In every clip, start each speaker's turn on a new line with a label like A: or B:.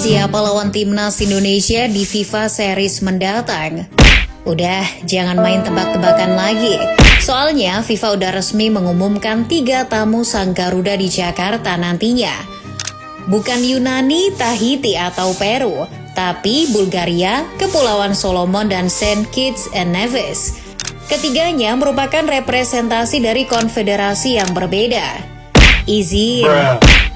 A: Siapa lawan timnas Indonesia di FIFA Series mendatang? Udah, jangan main tebak-tebakan lagi. Soalnya FIFA udah resmi mengumumkan 3 tamu sang Garuda di Jakarta nantinya. Bukan Yunani, Tahiti, atau Peru, tapi Bulgaria, Kepulauan Solomon, dan Saint Kitts and Nevis. Ketiganya merupakan representasi dari konfederasi yang berbeda. Izin.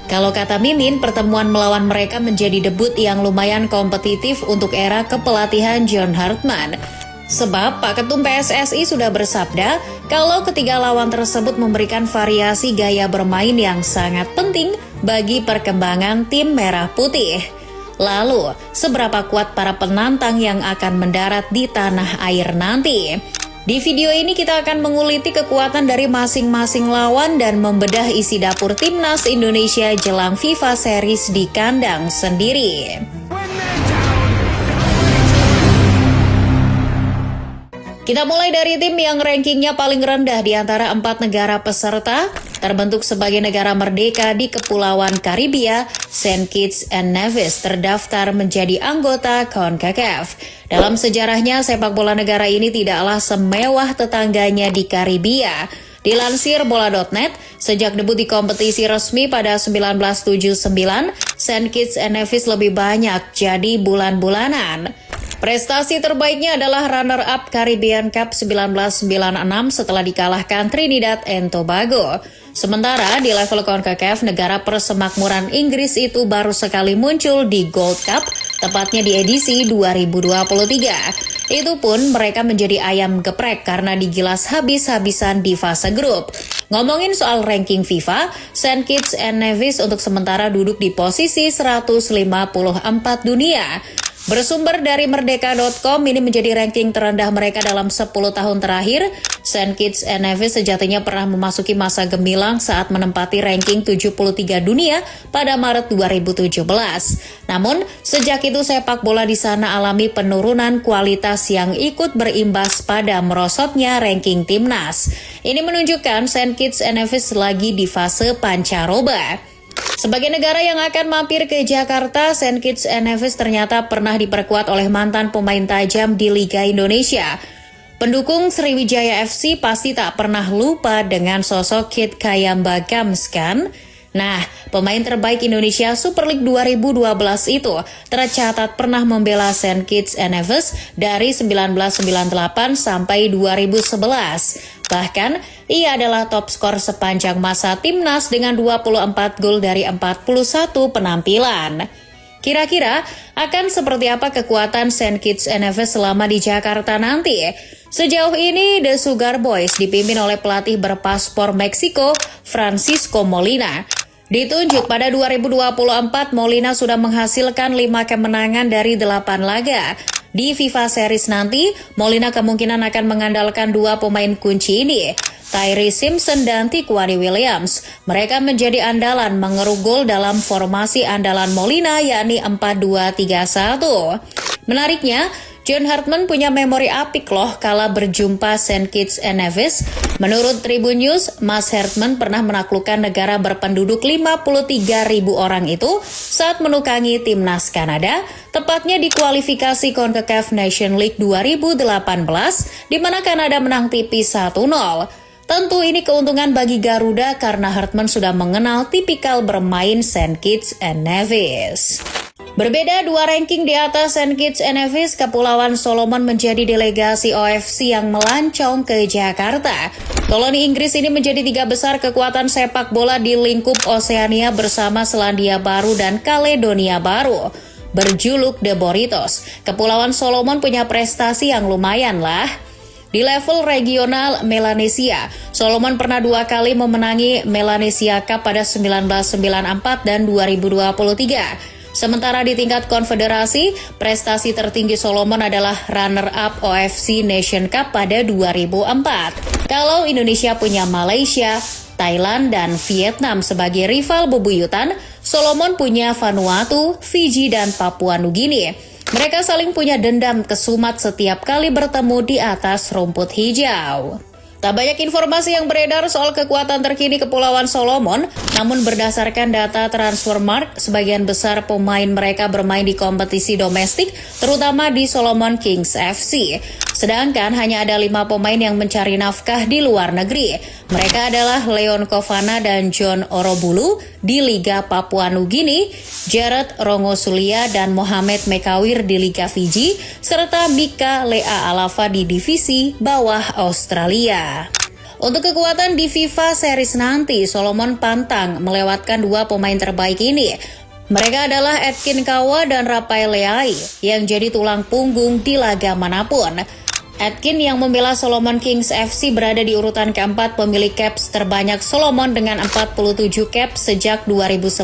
A: Kalau kata Mimin, pertemuan melawan mereka menjadi debut yang lumayan kompetitif untuk era kepelatihan John Hartman. Sebab Pak Ketum PSSI sudah bersabda kalau ketiga lawan tersebut memberikan variasi gaya bermain yang sangat penting bagi perkembangan tim merah putih. Lalu, seberapa kuat para penantang yang akan mendarat di tanah air nanti? Di video ini kita akan menguliti kekuatan dari masing-masing lawan dan membedah isi dapur timnas Indonesia jelang FIFA Series di kandang sendiri. Kita mulai dari tim yang rankingnya paling rendah di antara 4 negara peserta, terbentuk sebagai negara merdeka di Kepulauan Karibia. Saint Kitts and Nevis terdaftar menjadi anggota CONCACAF. Dalam sejarahnya, sepak bola negara ini tidaklah semewah tetangganya di Karibia. Dilansir bola.net, sejak debut di kompetisi resmi pada 1979, Saint Kitts and Nevis lebih banyak jadi bulan-bulanan. Prestasi terbaiknya adalah runner-up Caribbean Cup 1996 setelah dikalahkan Trinidad and Tobago. Sementara di level CONCACAF, negara persemakmuran Inggris itu baru sekali muncul di Gold Cup, tepatnya di edisi 2023. Itu pun mereka menjadi ayam geprek karena digilas habis-habisan di fase grup. Ngomongin soal ranking FIFA, Saint Kitts and Nevis untuk sementara duduk di posisi 154 dunia. Bersumber dari Merdeka.com, ini menjadi ranking terendah mereka dalam 10 tahun terakhir. Saint Kitts and Nevis sejatinya pernah memasuki masa gemilang saat menempati ranking 73 dunia pada Maret 2017. Namun, sejak itu sepak bola di sana alami penurunan kualitas yang ikut berimbas pada merosotnya ranking timnas. Ini menunjukkan Saint Kitts and Nevis lagi di fase pancaroba. Sebagai negara yang akan mampir ke Jakarta, Saint Kitts and Nevis ternyata pernah diperkuat oleh mantan pemain tajam di Liga Indonesia. Pendukung Sriwijaya FC pasti tak pernah lupa dengan sosok Kit Kayamba Gams, kan? Nah, pemain terbaik Indonesia Super League 2012 itu tercatat pernah membela Saint Kitts and Nevis dari 1998 sampai 2011. Bahkan, ia adalah top skor sepanjang masa timnas dengan 24 gol dari 41 penampilan. Kira-kira akan seperti apa kekuatan Saint Kitts and Nevis selama di Jakarta nanti? Sejauh ini, The Sugar Boys dipimpin oleh pelatih berpaspor Meksiko, Francisco Molina. Ditunjuk pada 2024, Molina sudah menghasilkan 5 kemenangan dari 8 laga. Di FIFA Series nanti, Molina kemungkinan akan mengandalkan 2 pemain kunci ini, Tyree Simpson dan Tiquani Williams. Mereka menjadi andalan mengeruk gol dalam formasi andalan Molina, yakni 4-2-3-1. Menariknya, John Hartman punya memori apik loh kala berjumpa Saint Kitts and Nevis. Menurut Tribun News, Mas Hartman pernah menaklukkan negara berpenduduk 53.000 orang itu saat menukangi timnas Kanada, tepatnya di kualifikasi CONCACAF Nation League 2018, di mana Kanada menang tipis 1-0. Tentu ini keuntungan bagi Garuda karena Hartman sudah mengenal tipikal bermain Saint Kitts and Nevis. Berbeda 2 ranking di atas Saint Kitts and Nevis, Kepulauan Solomon menjadi delegasi OFC yang melancong ke Jakarta. Koloni Inggris ini menjadi 3 besar kekuatan sepak bola di lingkup Oseania bersama Selandia Baru dan Kaledonia Baru. Berjuluk The Burritos, Kepulauan Solomon punya prestasi yang lumayan lah. Di level regional Melanesia, Solomon pernah 2 kali memenangi Melanesia Cup pada 1994 dan 2023. Sementara di tingkat konfederasi, prestasi tertinggi Solomon adalah runner-up OFC Nation Cup pada 2004. Kalau Indonesia punya Malaysia, Thailand, dan Vietnam sebagai rival bebuyutan, Solomon punya Vanuatu, Fiji, dan Papua Nugini. Mereka saling punya dendam kesumat setiap kali bertemu di atas rumput hijau. Tak banyak informasi yang beredar soal kekuatan terkini Kepulauan Solomon, namun berdasarkan data Transfermarkt, sebagian besar pemain mereka bermain di kompetisi domestik, terutama di Solomon Kings FC. Sedangkan hanya ada 5 pemain yang mencari nafkah di luar negeri. Mereka adalah Leon Kovana dan John Orobulu di Liga Papua Nugini, Jared Rongosulia dan Mohamed Mekawir di Liga Fiji, serta Mika Lea Alava di divisi bawah Australia. Untuk kekuatan di FIFA Series nanti, Solomon pantang melewatkan 2 pemain terbaik ini. Mereka adalah Edkin Kawa dan Rafael Leai yang jadi tulang punggung di laga manapun. Edkin yang membela Solomon Kings FC berada di urutan keempat pemilik caps terbanyak Solomon dengan 47 caps sejak 2011.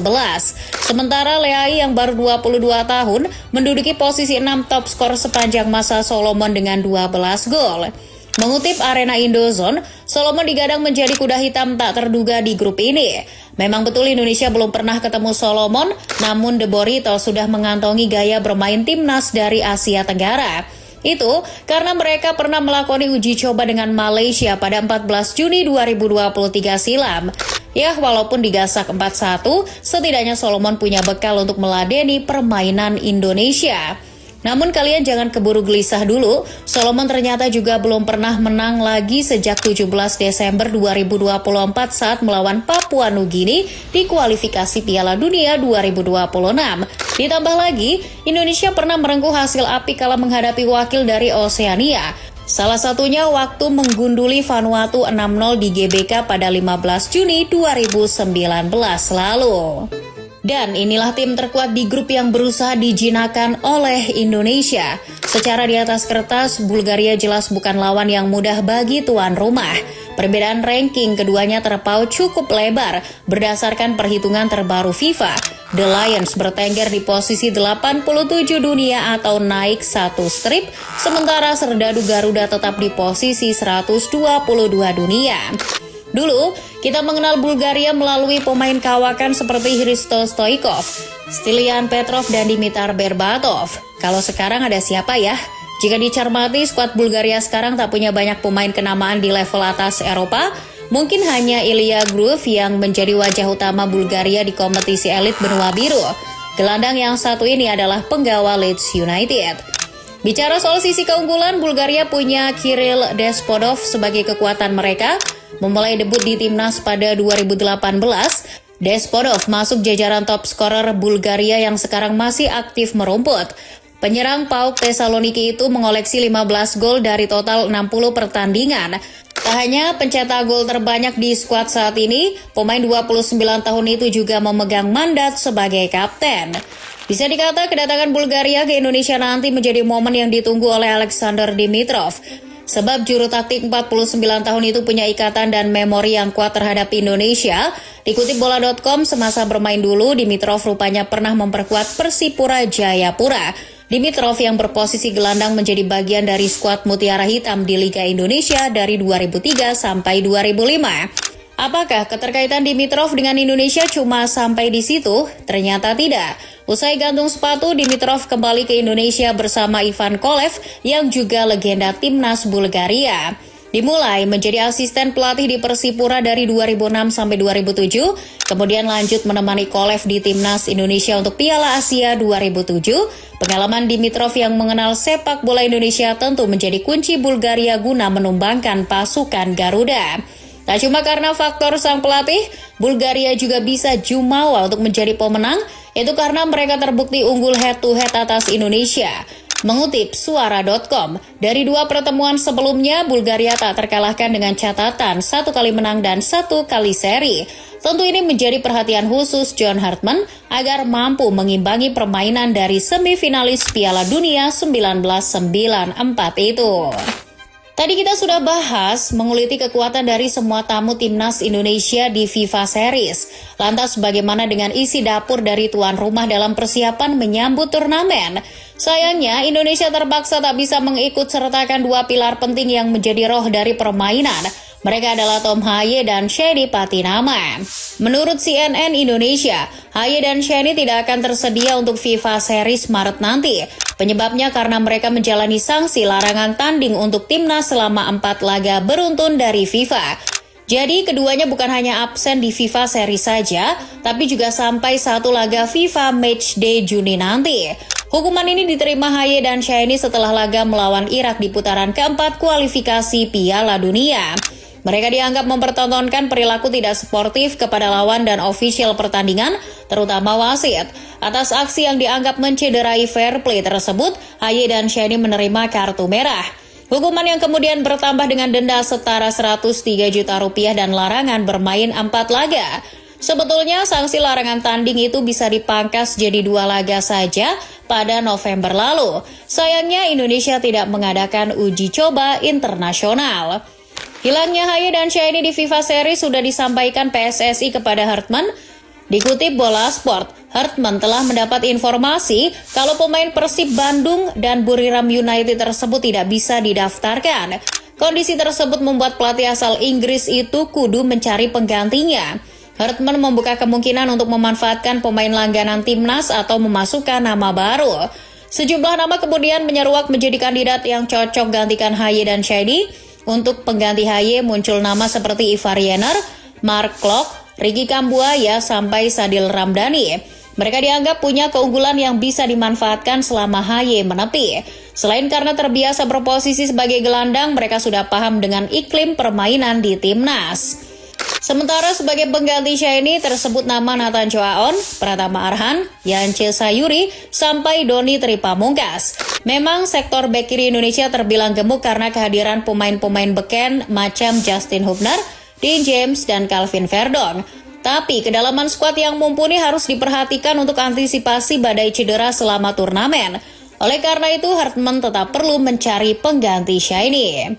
A: Sementara Leai yang baru 22 tahun menduduki posisi 6 top skor sepanjang masa Solomon dengan 12 gol. Mengutip Arena Indozone, Solomon digadang menjadi kuda hitam tak terduga di grup ini. Memang betul Indonesia belum pernah ketemu Solomon, namun The Borito sudah mengantongi gaya bermain timnas dari Asia Tenggara. Itu karena mereka pernah melakoni uji coba dengan Malaysia pada 14 Juni 2023 silam. Ya, walaupun digasak 4-1, setidaknya Solomon punya bekal untuk meladeni permainan Indonesia. Namun kalian jangan keburu gelisah dulu, Solomon ternyata juga belum pernah menang lagi sejak 17 Desember 2024 saat melawan Papua Nugini di kualifikasi Piala Dunia 2026. Ditambah lagi, Indonesia pernah merengkuh hasil apik kala menghadapi wakil dari Oseania. Salah satunya waktu menggunduli Vanuatu 6-0 di GBK pada 15 Juni 2019 lalu. Dan inilah tim terkuat di grup yang berusaha dijinakan oleh Indonesia. Secara di atas kertas, Bulgaria jelas bukan lawan yang mudah bagi tuan rumah. Perbedaan ranking keduanya terpaut cukup lebar berdasarkan perhitungan terbaru FIFA. The Lions bertengger di posisi 87 dunia atau naik 1 strip, sementara Serdadu Garuda tetap di posisi 122 dunia. Dulu, kita mengenal Bulgaria melalui pemain kawakan seperti Hristo Stoichkov, Stilian Petrov, dan Dimitar Berbatov. Kalau sekarang ada siapa ya? Jika dicermati, skuad Bulgaria sekarang tak punya banyak pemain kenamaan di level atas Eropa, mungkin hanya Ilya Gruev yang menjadi wajah utama Bulgaria di kompetisi elit benua biru. Gelandang yang satu ini adalah penggawa Leeds United. Bicara soal sisi keunggulan, Bulgaria punya Kirill Despodov sebagai kekuatan mereka. Memulai debut di timnas pada 2018, Despodov masuk jajaran top scorer Bulgaria yang sekarang masih aktif merumput. Penyerang PAOK Thessaloniki itu mengoleksi 15 gol dari total 60 pertandingan. Tak hanya pencetak gol terbanyak di skuad saat ini, pemain 29 tahun itu juga memegang mandat sebagai kapten. Bisa dikata kedatangan Bulgaria ke Indonesia nanti menjadi momen yang ditunggu oleh Alexander Dimitrov. Sebab juru taktik 49 tahun itu punya ikatan dan memori yang kuat terhadap Indonesia. Dikutip bola.com, semasa bermain dulu, Dimitrov rupanya pernah memperkuat Persipura Jayapura. Dimitrov yang berposisi gelandang menjadi bagian dari skuad Mutiara Hitam di Liga Indonesia dari 2003 sampai 2005. Apakah keterkaitan Dimitrov dengan Indonesia cuma sampai di situ? Ternyata tidak. Usai gantung sepatu, Dimitrov kembali ke Indonesia bersama Ivan Kolev yang juga legenda timnas Bulgaria. Dimulai menjadi asisten pelatih di Persipura dari 2006 sampai 2007, kemudian lanjut menemani Kolev di timnas Indonesia untuk Piala Asia 2007. Pengalaman Dimitrov yang mengenal sepak bola Indonesia tentu menjadi kunci Bulgaria guna menumbangkan pasukan Garuda. Tak cuma karena faktor sang pelatih, Bulgaria juga bisa jumawa untuk menjadi pemenang, itu karena mereka terbukti unggul head-to-head atas Indonesia. Mengutip suara.com, dari 2 pertemuan sebelumnya, Bulgaria tak terkalahkan dengan catatan 1 kali menang dan 1 kali seri. Tentu ini menjadi perhatian khusus John Hartman agar mampu mengimbangi permainan dari semifinalis Piala Dunia 1994 itu. Tadi kita sudah bahas menguliti kekuatan dari semua tamu timnas Indonesia di FIFA Series. Lantas bagaimana dengan isi dapur dari tuan rumah dalam persiapan menyambut turnamen? Sayangnya Indonesia terpaksa tak bisa mengikut sertakan 2 pilar penting yang menjadi roh dari permainan. Mereka adalah Tom Haye dan Shenny Patinama. Menurut CNN Indonesia, Haye dan Shenny tidak akan tersedia untuk FIFA Series Maret nanti. Penyebabnya karena mereka menjalani sanksi larangan tanding untuk timnas selama 4 laga beruntun dari FIFA. Jadi keduanya bukan hanya absen di FIFA Series saja, tapi juga sampai 1 laga FIFA Matchday Juni nanti. Hukuman ini diterima Haye dan Shenny setelah laga melawan Irak di putaran keempat kualifikasi Piala Dunia. Mereka dianggap mempertontonkan perilaku tidak sportif kepada lawan dan ofisial pertandingan, terutama wasit. Atas aksi yang dianggap mencederai fair play tersebut, Haye dan Shenny menerima kartu merah. Hukuman yang kemudian bertambah dengan denda setara 103 juta rupiah dan larangan bermain 4 laga. Sebetulnya sanksi larangan tanding itu bisa dipangkas jadi 2 laga saja pada November lalu. Sayangnya Indonesia tidak mengadakan uji coba internasional. Hilangnya Haye dan Shenny di FIFA Series sudah disampaikan PSSI kepada Hartman. Dikutip Bola Sport, Hartman telah mendapat informasi kalau pemain Persib Bandung dan Buriram United tersebut tidak bisa didaftarkan. Kondisi tersebut membuat pelatih asal Inggris itu kudu mencari penggantinya. Hartman membuka kemungkinan untuk memanfaatkan pemain langganan timnas atau memasukkan nama baru. Sejumlah nama kemudian menyeruak menjadi kandidat yang cocok gantikan Haye dan Shenny. Untuk pengganti Haye muncul nama seperti Ivar Jenner, Mark Klok, Ricky Kambuaya, sampai Sadil Ramdhani. Mereka dianggap punya keunggulan yang bisa dimanfaatkan selama Haye menepi. Selain karena terbiasa berposisi sebagai gelandang, mereka sudah paham dengan iklim permainan di timnas. Sementara sebagai pengganti Shenny tersebut nama Nathan Choaon, Pratama Arhan, Yance Sayuri, sampai Doni Tripamungkas. Memang sektor bek kiri Indonesia terbilang gemuk karena kehadiran pemain-pemain beken macam Justin Hubner, Dean James, dan Calvin Verdong. Tapi kedalaman skuad yang mumpuni harus diperhatikan untuk antisipasi badai cedera selama turnamen. Oleh karena itu, Hartman tetap perlu mencari pengganti Shenny.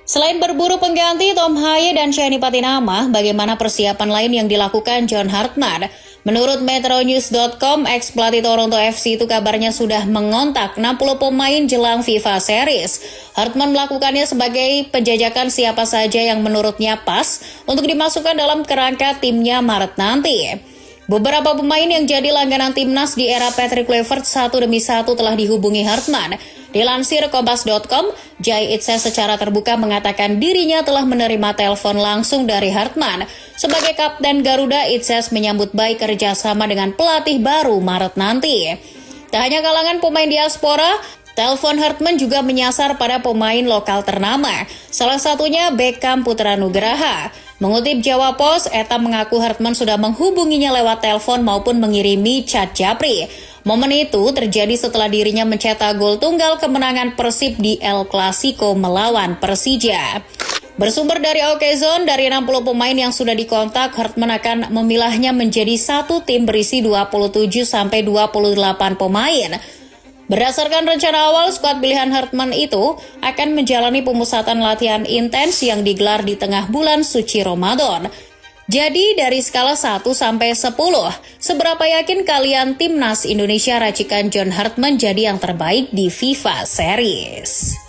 A: Selain berburu pengganti Tom Haye dan Shenny Patinama, bagaimana persiapan lain yang dilakukan John Hartman? Menurut metronews.com, ex-pelatih Toronto FC itu kabarnya sudah mengontak 60 pemain jelang FIFA Series. Hartman melakukannya sebagai penjajakan siapa saja yang menurutnya pas untuk dimasukkan dalam kerangka timnya Maret nanti. Beberapa pemain yang jadi langganan timnas di era Patrick Kluivert satu demi satu telah dihubungi Hartman. Dilansir Kompas.com, Jai Itse secara terbuka mengatakan dirinya telah menerima telepon langsung dari Hartman. Sebagai Kapten Garuda, Itse menyambut baik kerjasama dengan pelatih baru Maret nanti. Tak hanya kalangan pemain diaspora, telepon Hartman juga menyasar pada pemain lokal ternama, salah satunya Beckham Putra Nugraha. Mengutip Jawa Post, Eta mengaku Hartman sudah menghubunginya lewat telepon maupun mengirimi chat japri. Momen itu terjadi setelah dirinya mencetak gol tunggal kemenangan Persib di El Clasico melawan Persija. Bersumber dari Okezone, dari 60 pemain yang sudah dikontak, Hartman akan memilahnya menjadi satu tim berisi 27-28 pemain. Berdasarkan rencana awal, skuad pilihan Hartman itu akan menjalani pemusatan latihan intens yang digelar di tengah bulan suci Ramadan. Jadi dari skala 1 sampai 10, seberapa yakin kalian timnas Indonesia racikan John Hartman jadi yang terbaik di FIFA Series?